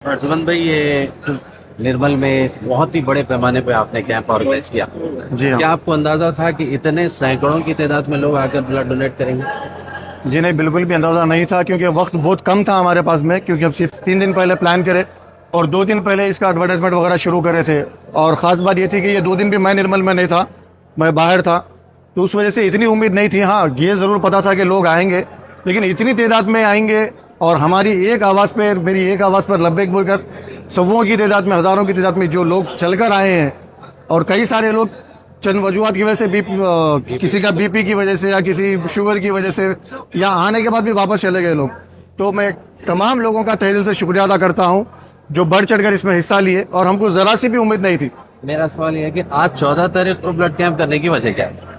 अर्जुमन भाई, ये निर्मल में बहुत ही बड़े पैमाने पे आपने कैंप ऑर्गेनाइज किया। जी हाँ। क्या आपको अंदाजा था कि इतने सैकड़ों की तादाद में लोग आकर ब्लड डोनेट करेंगे? जी नहीं, बिल्कुल भी अंदाज़ा नहीं था, क्योंकि वक्त बहुत कम था हमारे पास में, क्योंकि हम सिर्फ 3 दिन पहले प्लान करे और 2 दिन पहले इसका एडवर्टाइजमेंट वगैरह शुरू करे थे। और ख़ास बात ये थी कि ये 2 दिन भी मैं निर्मल में नहीं था, मैं बाहर था, तो उस वजह से इतनी उम्मीद नहीं थी। हाँ, ये ज़रूर पता था कि लोग आएंगे, लेकिन इतनी तादाद में आएंगे और हमारी एक आवाज़ पर, मेरी एक आवाज़ पर लब्बैक बोलकर सौों की तादाद में, हज़ारों की तादाद में जो लोग चलकर आए हैं, और कई सारे लोग चंद वजूहत की वजह से किसी का बीपी की वजह से या किसी शुगर की वजह से या आने के बाद भी वापस चले गए लोग। तो मैं तमाम लोगों का तहे दिल से शुक्रिया अदा करता हूं जो बढ़ चढ़कर इसमें हिस्सा लिए, और हमको ज़रा सी भी उम्मीद नहीं थी। मेरा सवाल यह है कि आज 14 तारीख को ब्लड कैंप करने की वजह क्या है?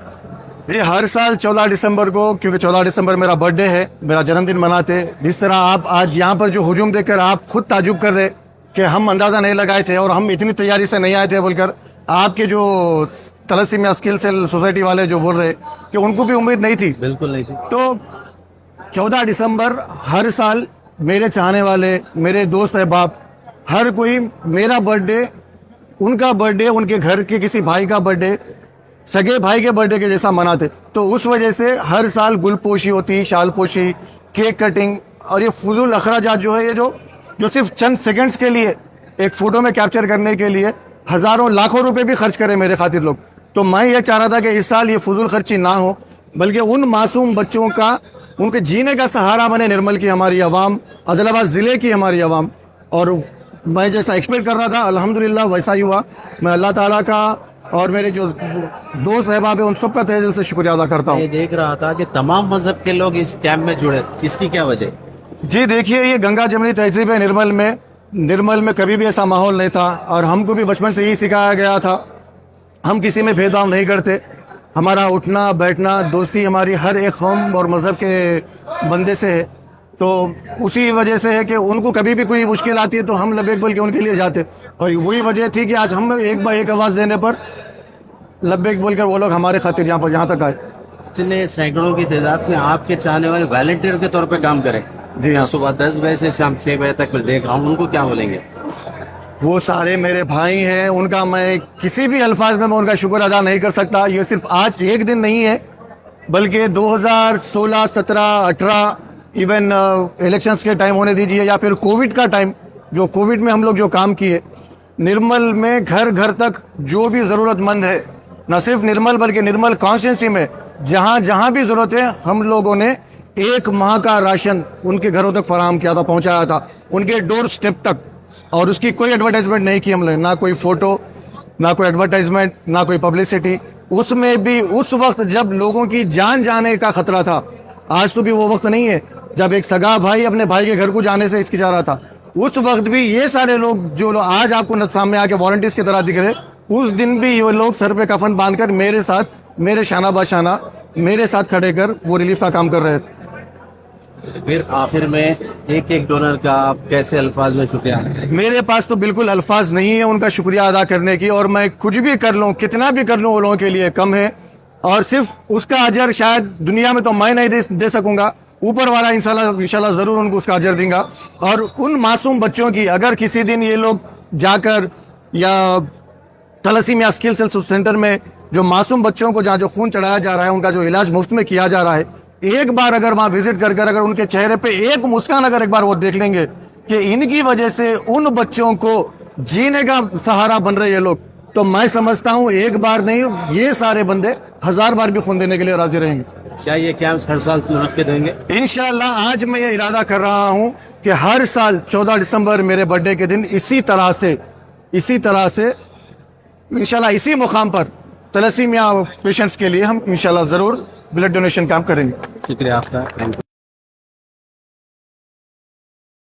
ये हर साल 14 दिसंबर को, क्योंकि 14 दिसंबर मेरा बर्थडे है, मेरा जन्मदिन मनाते, जिस तरह आप आज यहाँ पर जो हुजूम देखकर आप खुद ताजुब कर रहे कि हम अंदाज़ा नहीं लगाए थे और हम इतनी तैयारी से नहीं आए थे बोलकर, आपके जो तलसीमिया स्किल सेल सोसाइटी वाले जो बोल रहे कि उनको भी उम्मीद नहीं थी। बिल्कुल नहीं थी। तो 14 दिसंबर हर साल मेरे चाहने वाले, मेरे दोस्त अहबाब, हर कोई मेरा बर्थडे, उनका बर्थडे, उनके घर के किसी भाई का बर्थडे, सगे भाई के बर्थडे के जैसा मनाते। तो उस वजह से हर साल गुलपोशी होती, शालपोशी, केक कटिंग, और ये फजूल अखराजात जो है, ये जो सिर्फ चंद सेकंड्स के लिए एक फ़ोटो में कैप्चर करने के लिए हज़ारों लाखों रुपए भी खर्च करें मेरे खातिर लोग। तो मैं ये चाह रहा था कि इस साल ये फजूल खर्ची ना हो, बल्कि उन मासूम बच्चों का, उनके जीने का सहारा बने निर्मल की हमारी आवाम, आदिलाबाद ज़िले की हमारी आवाम। और मैं जैसा एक्सपेक्ट कर रहा था अल्हम्दुलिल्लाह वैसा ही हुआ। मैं अल्लाह ताला का और मेरे जो दोस्त अहबाब है उन सब का तहे दिल से शुक्रिया अदा करता हूँ। ये देख रहा था कि तमाम मजहब के लोग इस कैंप में जुड़े, इसकी क्या वजह? जी देखिए, ये गंगा जमनी तहजीब है निर्मल में कभी भी ऐसा माहौल नहीं था, और हमको भी बचपन से यही सिखाया गया था, हम किसी में भेदभाव नहीं करते। हमारा उठना बैठना, दोस्ती हमारी हर एक कौम और मज़हब के बंदे से है। तो उसी वजह से है कि उनको कभी भी कोई मुश्किल आती है तो हम लबैक बोल के उनके लिए जाते, और वही वजह थी कि आज हम एक बार एक आवाज़ देने पर लबैक बोल कर वो लोग हमारे खातिर यहाँ तक आए। इतने सैकड़ों की तादाद में आपके चाहने वाले वॉलंटियर के तौर पे काम करें। जी हाँ। सुबह 10 बजे से शाम 6 बजे तक मैं देख रहा हूँ, उनको क्या बोलेंगे? वो सारे मेरे भाई हैं, उनका मैं किसी भी अल्फाज में मैं उनका शुक्र अदा नहीं कर सकता। ये सिर्फ आज एक दिन नहीं है, बल्कि 2016, 17, 18, इवन इलेक्शंस के टाइम होने दीजिए, या फिर कोविड का टाइम, जो कोविड में हम लोग जो काम किए, निर्मल में घर घर तक जो भी ज़रूरतमंद है, न सिर्फ निर्मल बल्कि निर्मल कॉन्स्टिट्यूंसी में जहाँ जहाँ भी ज़रूरत है, हम लोगों ने 1 माह का राशन उनके घरों तक फराहम किया था, पहुँचाया था उनके डोर स्टेप तक। और उसकी कोई एडवर्टाइजमेंट नहीं की हमने, ना कोई फ़ोटो, ना कोई एडवर्टाइजमेंट, ना कोई पब्लिसिटी। उसमें भी उस वक्त जब लोगों की जान जाने का खतरा था। आज तो भी वो वक्त नहीं है जब एक सगा भाई अपने भाई के घर को जाने से हिचकिचा रहा था। उस वक्त भी ये सारे लोग जो लोग आज आपको सामने आके वॉलंटियर्स की तरह दिख रहे, उस दिन भी ये लोग सर पे कफन बांधकर मेरे साथ, मेरे शाना बाशाना मेरे साथ खड़े कर वो रिलीफ का काम कर रहे थे। फिर आखिर में एक डोनर का आप कैसे अल्फाज में शुक्रिया? मेरे पास तो बिल्कुल अल्फाज नहीं है उनका शुक्रिया अदा करने की, और मैं कुछ भी कर लूँ, कितना भी कर लूँ, वो लोगों के लिए कम है। और सिर्फ उसका अजर शायद दुनिया में तो मैं नहीं दे सकूंगा, ऊपर वाला इंशाल्लाह ज़रूर उनको उसका अजर देंगे। और उन मासूम बच्चों की अगर किसी दिन ये लोग जाकर, या तलसीमिया स्किल सेल सेंटर में जो मासूम बच्चों को जहाँ जो खून चढ़ाया जा रहा है, उनका जो इलाज मुफ्त में किया जा रहा है, एक बार अगर वहाँ विजिट कर अगर उनके चेहरे पे एक मुस्कान अगर एक बार वो देख लेंगे कि इनकी वजह से उन बच्चों को जीने का सहारा बन रहे ये लोग, तो मैं समझता हूँ एक बार नहीं, ये सारे बंदे 1000 बार भी खून देने के लिए राजी रहेंगे। क्या ये कैंप्स हर साल मुनक्किद होंगे? इंशाल्लाह आज मैं ये इरादा कर रहा हूँ कि हर साल 14 दिसंबर मेरे बर्थडे के दिन इसी तरह से इंशाल्लाह इसी मुकाम पर तलसीमिया पेशेंट्स के लिए हम इंशाल्लाह ज़रूर ब्लड डोनेशन कैंप करेंगे। शुक्रिया आपका, थैंक यू।